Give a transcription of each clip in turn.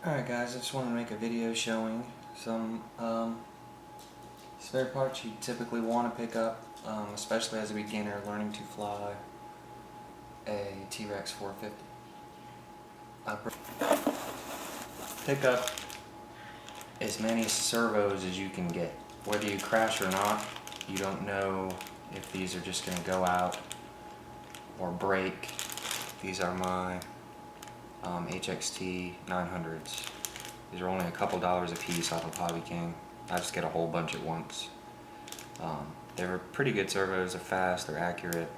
Alright guys, I just wanted to make a video showing some spare parts you typically want to pick up, especially as a beginner learning to fly a Trex 450. Pick up as many servos as you can get. Whether you crash or not, you don't know if these are just going to go out or break. These are my HXT 900s. These are only a couple dollars a piece off of Hobby King. I just get a whole bunch at once. They're pretty good servos. They're fast, they're accurate.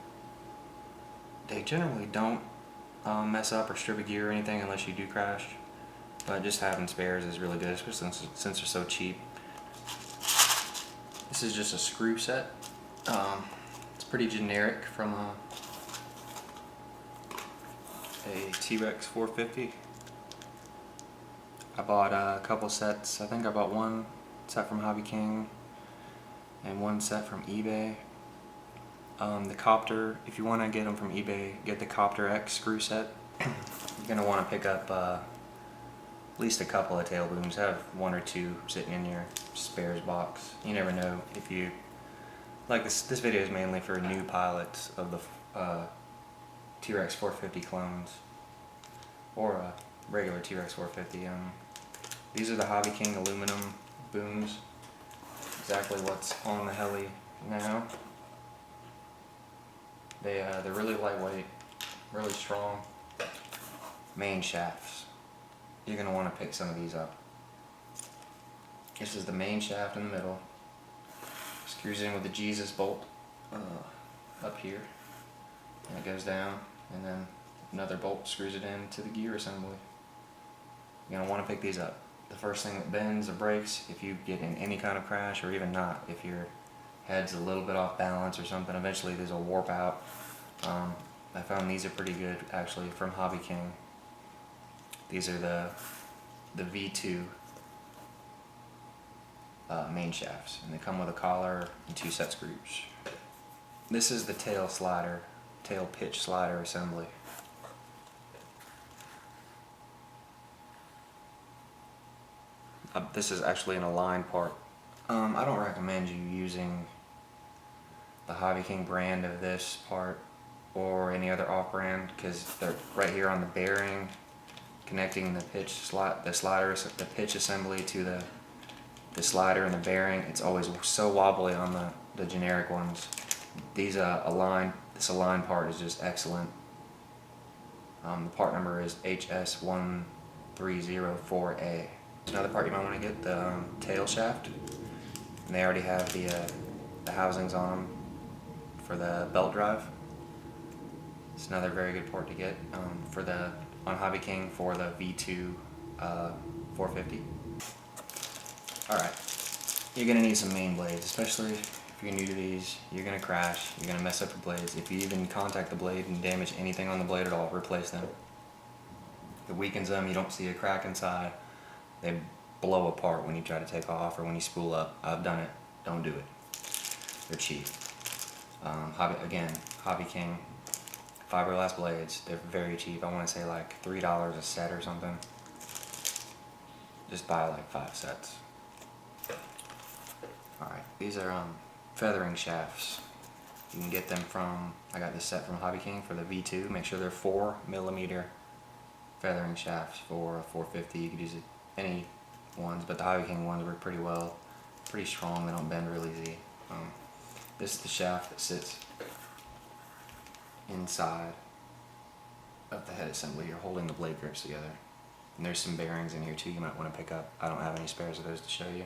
They generally don't mess up or strip a gear or anything unless you do crash. But just having spares is really good, especially since they're so cheap. This is just a screw set. It's pretty generic from a Trex 450. I bought a couple sets. I think I bought one set from Hobby King and one set from eBay. The Copter, if you want to get them from eBay, get the Copter X screw set. You're going to want to pick up at least a couple of tail booms. Have one or two sitting in your spares box. You never know if you like this. This video is mainly for new pilots of the Trex 450 clones or a regular Trex 450. These are the Hobby King aluminum booms. Exactly what's on the heli now. They're really lightweight, really strong. Main shafts. You're going to want to pick some of these up. This is the main shaft in the middle. Screws in with the Jesus bolt up here, and it goes down, and then another bolt screws it into the gear assembly. You're going to want to pick these up. The first thing that bends or breaks, if you get in any kind of crash, or even not, if your head's a little bit off balance or something, eventually these will warp out. I found these are pretty good actually from Hobby King. These are the V2 main shafts, and they come with a collar and two set screws. This is the tail pitch slider assembly. This is actually an aligned part. I don't recommend you using the Hobby King brand of this part or any other off-brand, because they're right here on the bearing connecting the pitch assembly to the slider and the bearing. It's always so wobbly on the generic ones. These this aligned part is just excellent. The part number is HS1304A. Another part you might want to get, the tail shaft, and they already have the housings on them for the belt drive. It's another very good part to get on Hobby King for the V2 450. Alright, you're going to need some main blades, especially if you're new to these. You're going to crash, you're going to mess up your blades. If you even contact the blade and damage anything on the blade at all, replace them. It weakens them, you don't see a crack inside. They blow apart when you try to take off or when you spool up. I've done it. Don't do it. They're cheap. Hobby King fiberglass blades. They're very cheap. I want to say like $3 a set or something. Just buy like 5 sets. Alright, these are feathering shafts. You can get them from, I got this set from Hobby King for the V2. Make sure they're 4mm feathering shafts for a 450. You could use any ones, but the Hobby King ones work pretty well. Pretty strong, they don't bend real easy. This is the shaft that sits inside of the head assembly. You're holding the blade grips together. And there's some bearings in here too you might want to pick up. I don't have any spares of those to show you,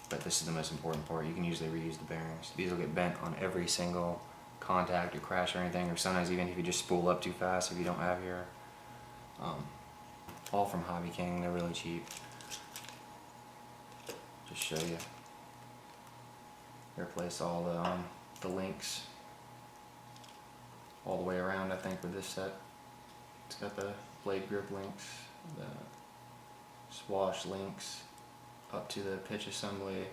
but this is the most important part. You can usually reuse the bearings. These will get bent on every single contact or crash or anything, or sometimes even if you just spool up too fast if you don't have your all from Hobby King. They're really cheap. Just show you. They replace all the links all the way around, I think, with this set. It's got the blade grip links, the swash links up to the pitch assembly.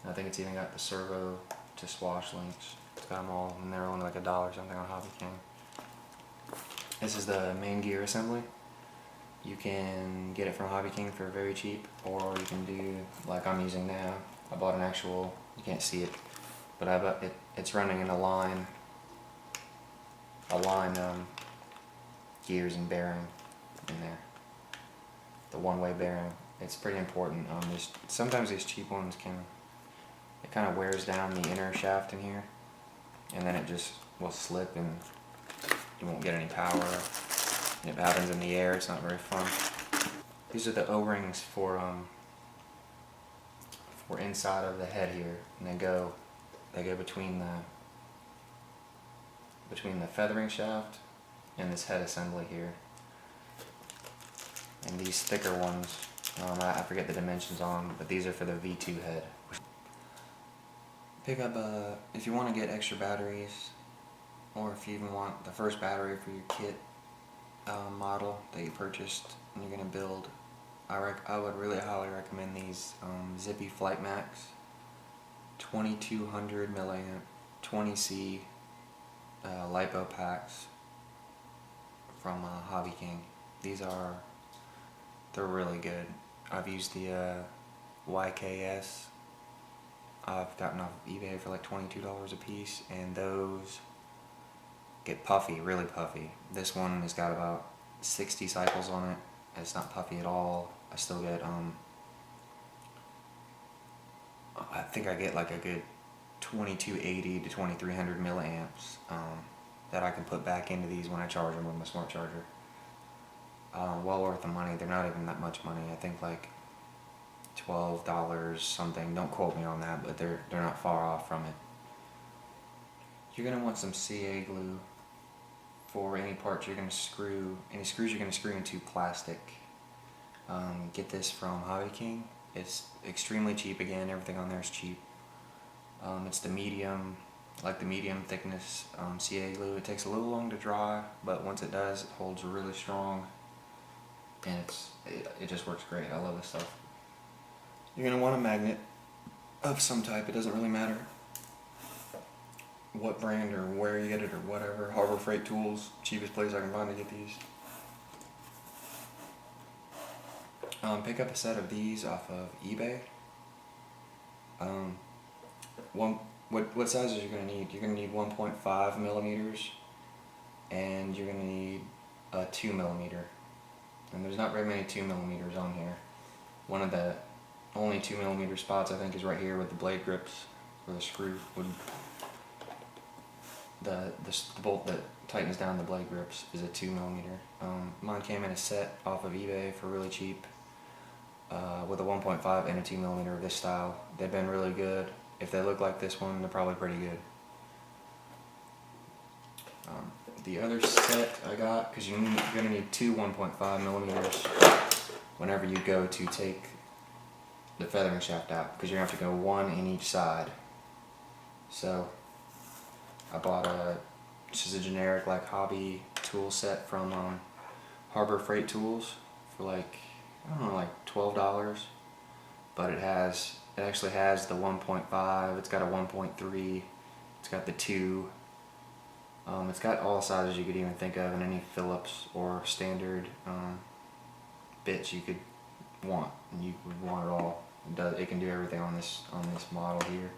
And I think it's even got the servo to swash links. It's got them all, and they're only like $1 or something on Hobby King. This is the main gear assembly. You can get it from Hobby King for very cheap, or you can do like I'm using now. I bought an actual, you can't see it, but I bought it. It's running in a line gears and bearing in there. The one-way bearing. It's pretty important. Sometimes these cheap ones it kind of wears down the inner shaft in here, and then it just will slip and you won't get any power. And if it happens in the air, it's not very fun. These are the O-rings for inside of the head here, and they go between the feathering shaft and this head assembly here. And these thicker ones, I forget the dimensions on, but these are for the V2 head. Pick up if you want to get extra batteries, or if you even want the first battery for your kit model that you purchased and you're going to build, I would really highly recommend these Zippy Flight Max 2200 milliamp 20C LiPo packs from Hobby King. They're really good. I've used the YKS. I've gotten off eBay for like $22 a piece, and those get puffy, really puffy. This one has got about 60 cycles on it. It's not puffy at all. I still get I think I get like a good 2280 to 2300 milliamps that I can put back into these when I charge them with my smart charger. Well worth the money. They're not even that much money. I think like $12 something. Don't quote me on that, but they're not far off from it. You're gonna want some CA glue for any parts you're gonna screw, any screws you're gonna screw into plastic. Get this from Hobby King. It's extremely cheap. Again, everything on there is cheap. It's the medium, like the medium thickness CA glue. It takes a little long to dry, but once it does, it holds really strong, and it just works great. I love this stuff. You're gonna want a magnet of some type. It doesn't really matter what brand or where you get it or whatever. Harbor Freight Tools, cheapest place I can find to get these. Pick up a set of these off of eBay. What sizes you're gonna need? You're gonna need 1.5 millimeters, and you're gonna need a 2 millimeter. And there's not very many 2 millimeters on here. One of the only 2 millimeter spots I think is right here with the blade grips, where the screw would, the bolt that tightens down the blade grips is a 2 millimeter. Mine came in a set off of eBay for really cheap, with a 1.5 and a 2 millimeter of this style. They've been really good. If they look like this one, they're probably pretty good. The other set I got, because you're going to need two 1.5 millimeters whenever you go to take the feathering shaft out, because you're going to have to go one in each side. So I bought this is a generic like hobby tool set from Harbor Freight Tools for like, I don't know, like $12, but it actually has the 1.5, it's got a 1.3, it's got the 2, it's got all sizes you could even think of, and any Phillips or standard bits you could want, and you would want it all. It can do everything on this model here.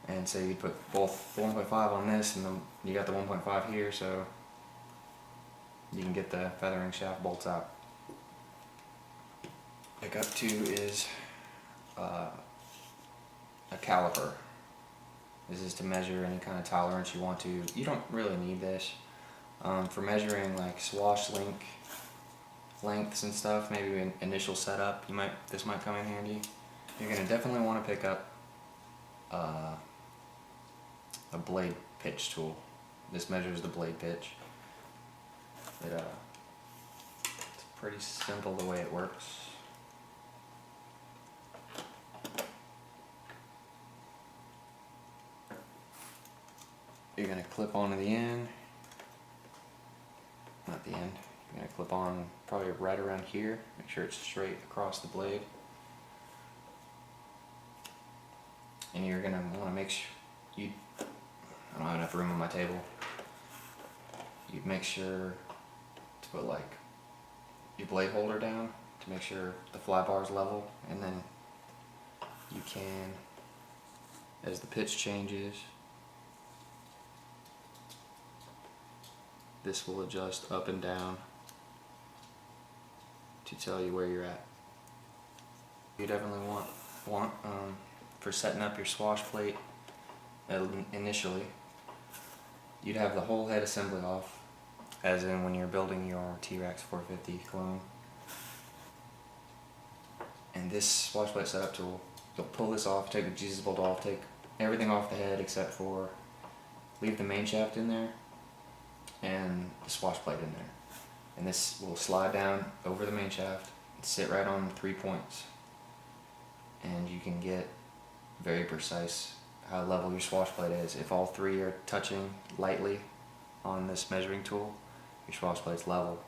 And so you put both the 1.5 on this, and you got the 1.5 here, so you can get the feathering shaft bolts out. Pick up two is a caliper. This is to measure any kind of tolerance you want to. You don't really need this for measuring like swash lengths and stuff. Maybe an initial setup, this might come in handy. You're gonna definitely want to pick up a blade pitch tool. This measures the blade pitch. It's pretty simple the way it works. You're going to clip onto the end, not the end, you're going to clip on probably right around here, make sure it's straight across the blade. And you're going to want to make sure, I don't have enough room on my table, you'd make sure to put like your blade holder down to make sure the fly bar is level, and then you can, as the pitch changes, this will adjust up and down to tell you where you're at. You definitely want for setting up your swash plate initially, you'd have the whole head assembly off, as in when you're building your Trex 450 clone. And this swash plate setup tool, you'll pull this off, take the Jesus bolt off, take everything off the head except for leave the main shaft in there and the swash plate in there. And this will slide down over the main shaft and sit right on 3 points. And you can get very precise how level your swash plate is. If all three are touching lightly on this measuring tool, your swash plate's level.